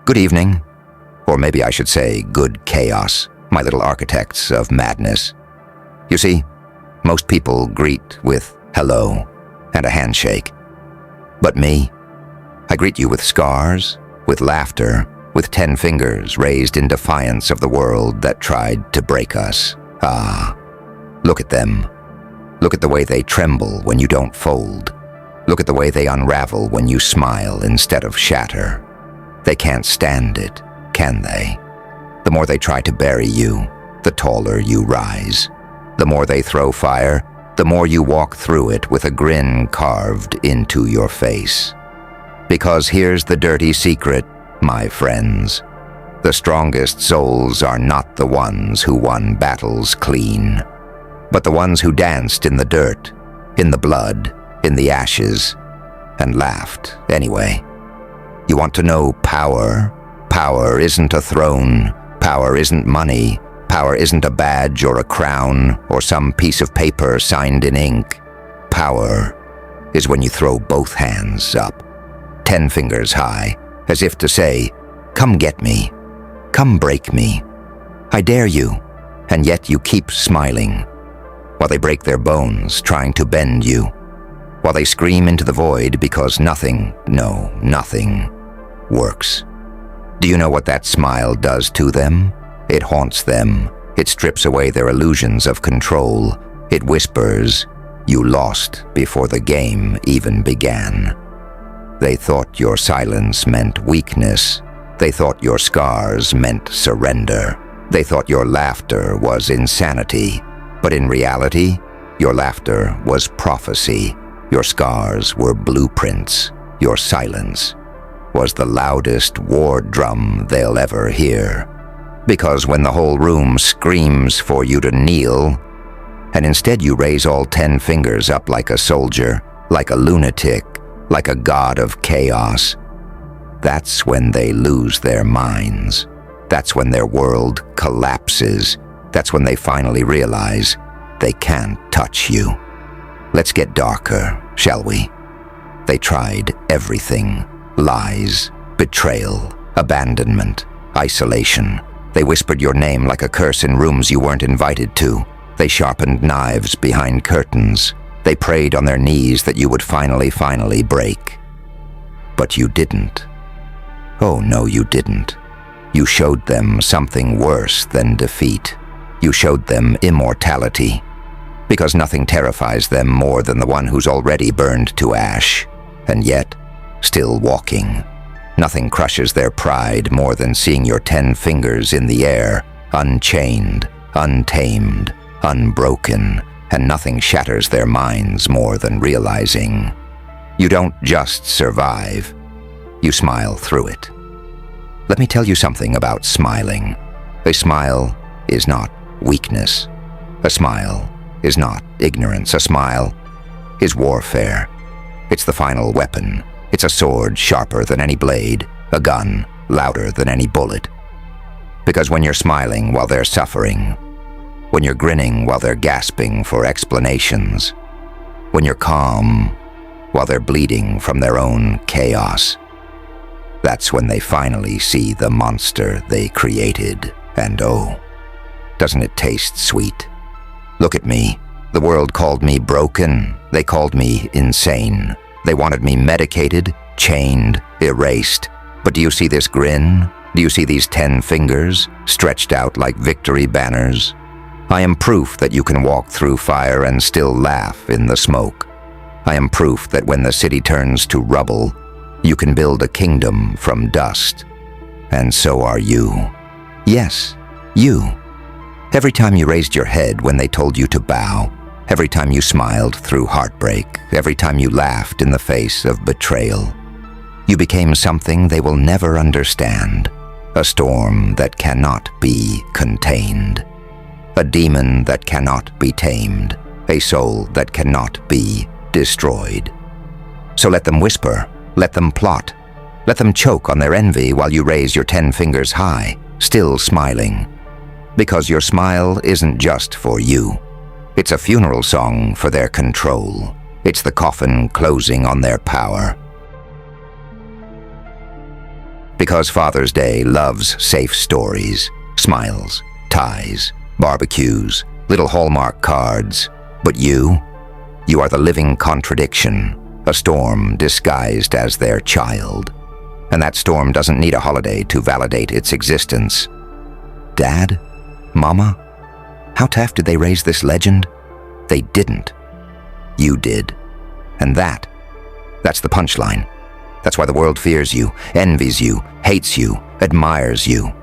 Good evening, or maybe I should say good chaos, my little architects of madness. You see, most people greet with hello and a handshake. But me, I greet you with scars, with laughter, with 10 fingers raised in defiance of the world that tried to break us. Ah, look at them. Look at the way they tremble when you don't fold. Look at the way they unravel when you smile instead of shatter. They can't stand it, can they? The more they try to bury you, the taller you rise. The more they throw fire, the more you walk through it with a grin carved into your face. Because here's the dirty secret, my friends. The strongest souls are not the ones who won battles clean, but the ones who danced in the dirt, in the blood, in the ashes, and laughed anyway. You want to know power? Power isn't a throne. Power isn't money. Power isn't a badge or a crown or some piece of paper signed in ink. Power is when you throw both hands up, 10 fingers high, as if to say, come get me, come break me. I dare you, and yet you keep smiling, while they break their bones trying to bend you, while they scream into the void because nothing, no, nothing, works. Do you know what that smile does to them? It haunts them. It strips away their illusions of control. It whispers, you lost before the game even began. They thought your silence meant weakness. They thought your scars meant surrender. They thought your laughter was insanity. But in reality, your laughter was prophecy. Your scars were blueprints. Your silence was the loudest war drum they'll ever hear. Because when the whole room screams for you to kneel, and instead you raise all 10 fingers up like a soldier, like a lunatic, like a god of chaos, that's when they lose their minds. That's when their world collapses. That's when they finally realize they can't touch you. Let's get darker, shall we? They tried everything. Lies, betrayal, abandonment, isolation. They whispered your name like a curse in rooms you weren't invited to. They sharpened knives behind curtains. They prayed on their knees that you would finally break. But you didn't. Oh no, you didn't. You showed them something worse than defeat. You showed them immortality. Because nothing terrifies them more than the one who's already burned to ash. And yet, still walking. Nothing crushes their pride more than seeing your 10 fingers in the air, unchained, untamed, unbroken, and nothing shatters their minds more than realizing you don't just survive, you smile through it. Let me tell you something about smiling. A smile is not weakness. A smile is not ignorance. A smile is warfare. It's the final weapon. It's a sword sharper than any blade, a gun louder than any bullet. Because when you're smiling while they're suffering, when you're grinning while they're gasping for explanations, when you're calm while they're bleeding from their own chaos, that's when they finally see the monster they created. And oh, doesn't it taste sweet? Look at me. The world called me broken. They called me insane. They wanted me medicated, chained, erased. But do you see this grin? Do you see these 10 fingers stretched out like victory banners? I am proof that you can walk through fire and still laugh in the smoke. I am proof that when the city turns to rubble, you can build a kingdom from dust. And so are you. Yes, you. Every time you raised your head when they told you to bow, every time you smiled through heartbreak, every time you laughed in the face of betrayal, you became something they will never understand, a storm that cannot be contained, a demon that cannot be tamed, a soul that cannot be destroyed. So let them whisper, let them plot, let them choke on their envy while you raise your 10 fingers high, still smiling. Because your smile isn't just for you. It's a funeral song for their control. It's the coffin closing on their power. Because Father's Day loves safe stories, smiles, ties, barbecues, little Hallmark cards. But you are the living contradiction, a storm disguised as their child. And that storm doesn't need a holiday to validate its existence. Dad? Mama? How tough did they raise this legend? They didn't. You did. And that's the punchline. That's why the world fears you, envies you, hates you, admires you.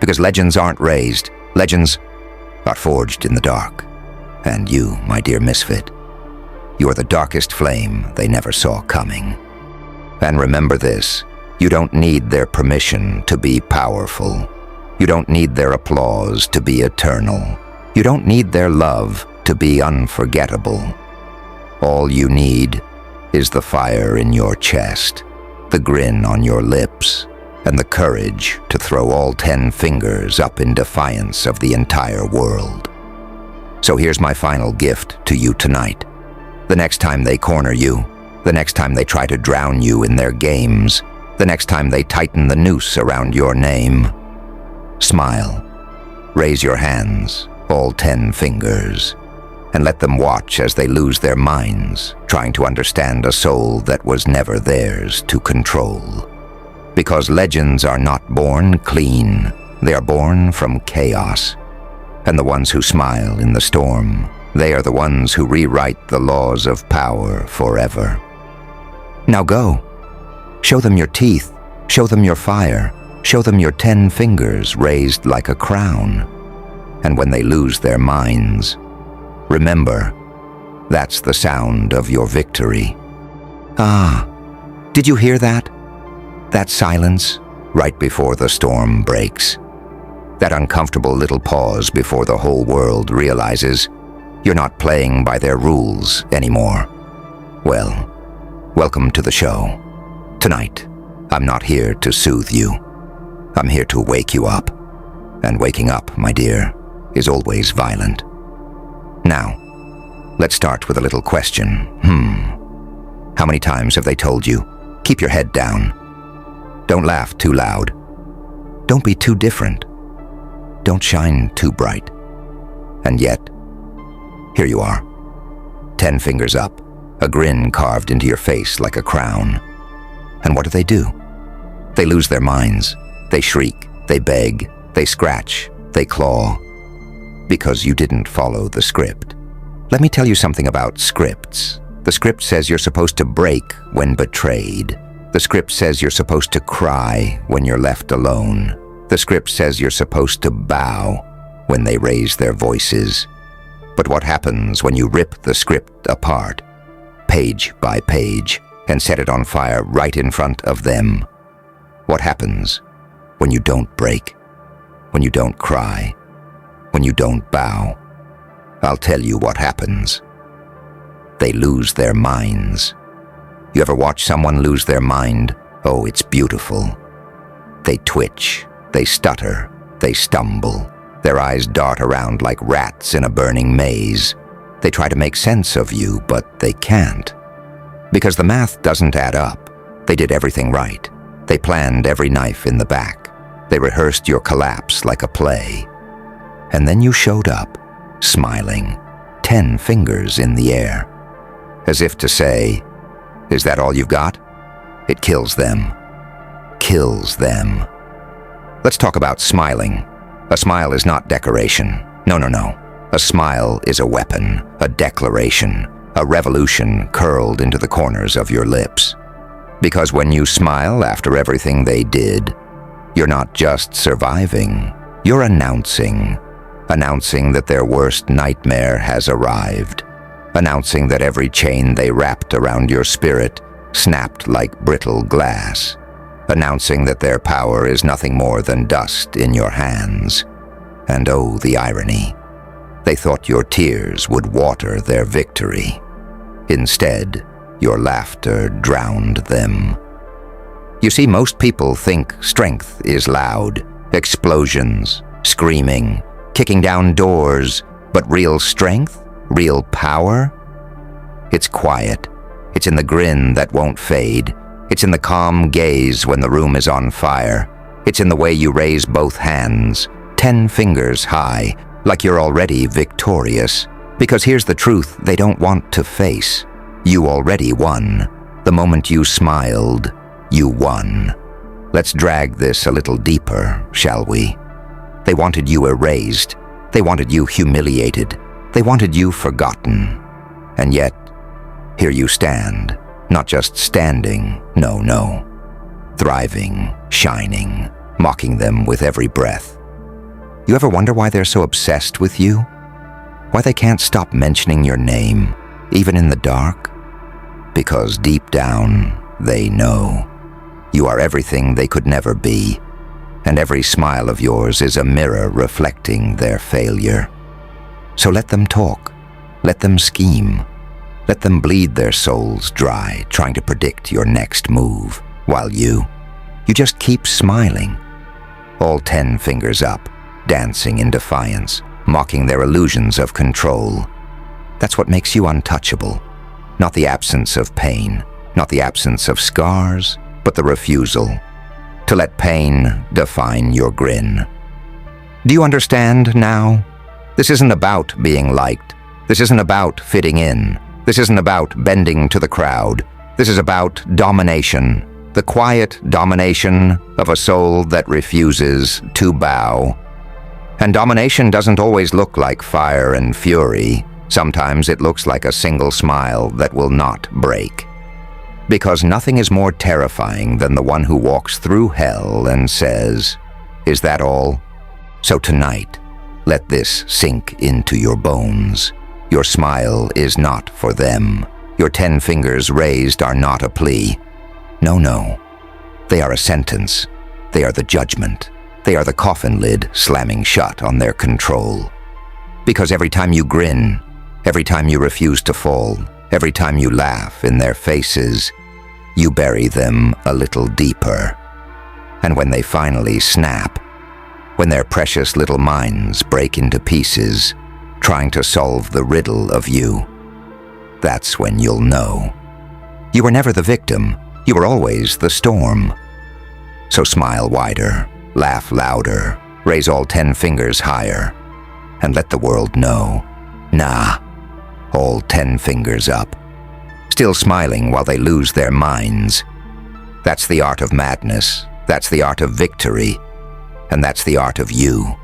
Because legends aren't raised. Legends are forged in the dark. And you, my dear misfit, you are the darkest flame they never saw coming. And remember this, you don't need their permission to be powerful. You don't need their applause to be eternal. You don't need their love to be unforgettable. All you need is the fire in your chest, the grin on your lips, and the courage to throw all 10 fingers up in defiance of the entire world. So here's my final gift to you tonight. The next time they corner you, the next time they try to drown you in their games, the next time they tighten the noose around your name, smile, raise your hands, all 10 fingers, and let them watch as they lose their minds, trying to understand a soul that was never theirs to control. Because legends are not born clean, they are born from chaos. And the ones who smile in the storm, they are the ones who rewrite the laws of power forever. Now go. Show them your teeth, show them your fire, show them your 10 fingers raised like a crown. And when they lose their minds, remember, that's the sound of your victory. Ah, did you hear that? That silence right before the storm breaks. That uncomfortable little pause before the whole world realizes you're not playing by their rules anymore. Well, welcome to the show. Tonight, I'm not here to soothe you. I'm here to wake you up. And waking up, my dear, is always violent. Now, let's start with a little question. How many times have they told you, keep your head down? Don't laugh too loud. Don't be too different. Don't shine too bright. And yet, here you are. 10 fingers up, a grin carved into your face like a crown. And what do? They lose their minds. They shriek, they beg, they scratch, they claw. Because you didn't follow the script. Let me tell you something about scripts. The script says you're supposed to break when betrayed. The script says you're supposed to cry when you're left alone. The script says you're supposed to bow when they raise their voices. But what happens when you rip the script apart, page by page, and set it on fire right in front of them? What happens when you don't break, when you don't cry, when you don't bow? I'll tell you what happens. They lose their minds. You ever watch someone lose their mind? Oh, it's beautiful. They twitch, they stutter, they stumble. Their eyes dart around like rats in a burning maze. They try to make sense of you, but they can't. Because the math doesn't add up. They did everything right. They planned every knife in the back. They rehearsed your collapse like a play. And then you showed up, smiling, 10 fingers in the air. As if to say, is that all you've got? It kills them. Kills them. Let's talk about smiling. A smile is not decoration. No. A smile is a weapon, a declaration, a revolution curled into the corners of your lips. Because when you smile after everything they did, you're not just surviving, you're announcing that their worst nightmare has arrived, announcing that every chain they wrapped around your spirit snapped like brittle glass, announcing that their power is nothing more than dust in your hands. And oh, the irony. They thought your tears would water their victory. Instead, your laughter drowned them. You see, most people think strength is loud, explosions, screaming, kicking down doors, but real strength, real power? It's quiet. It's in the grin that won't fade. It's in the calm gaze when the room is on fire. It's in the way you raise both hands, 10 fingers high, like you're already victorious. Because here's the truth they don't want to face. You already won. The moment you smiled, you won. Let's drag this a little deeper, shall we? They wanted you erased. They wanted you humiliated. They wanted you forgotten. And yet, here you stand. Not just standing, no. Thriving, shining, mocking them with every breath. You ever wonder why they're so obsessed with you? Why they can't stop mentioning your name, even in the dark? Because deep down, they know. You are everything they could never be, and every smile of yours is a mirror reflecting their failure. So let them talk. Let them scheme. Let them bleed their souls dry, trying to predict your next move, while you just keep smiling. All 10 fingers up, dancing in defiance, mocking their illusions of control. That's what makes you untouchable. Not the absence of pain, not the absence of scars, but the refusal to let pain define your grin. Do you understand now? This isn't about being liked. This isn't about fitting in. This isn't about bending to the crowd. This is about domination, the quiet domination of a soul that refuses to bow. And domination doesn't always look like fire and fury. Sometimes it looks like a single smile that will not break. Because nothing is more terrifying than the one who walks through hell and says, "Is that all?" So tonight, let this sink into your bones. Your smile is not for them. Your 10 fingers raised are not a plea. No. They are a sentence. They are the judgment. They are the coffin lid slamming shut on their control. Because every time you grin, every time you refuse to fall, every time you laugh in their faces, you bury them a little deeper. And when they finally snap, when their precious little minds break into pieces, trying to solve the riddle of you, that's when you'll know. You were never the victim. You were always the storm. So smile wider, laugh louder, raise all 10 fingers higher, and let the world know. Nah, all 10 fingers up. Still smiling while they lose their minds. That's the art of madness. That's the art of victory. And that's the art of you.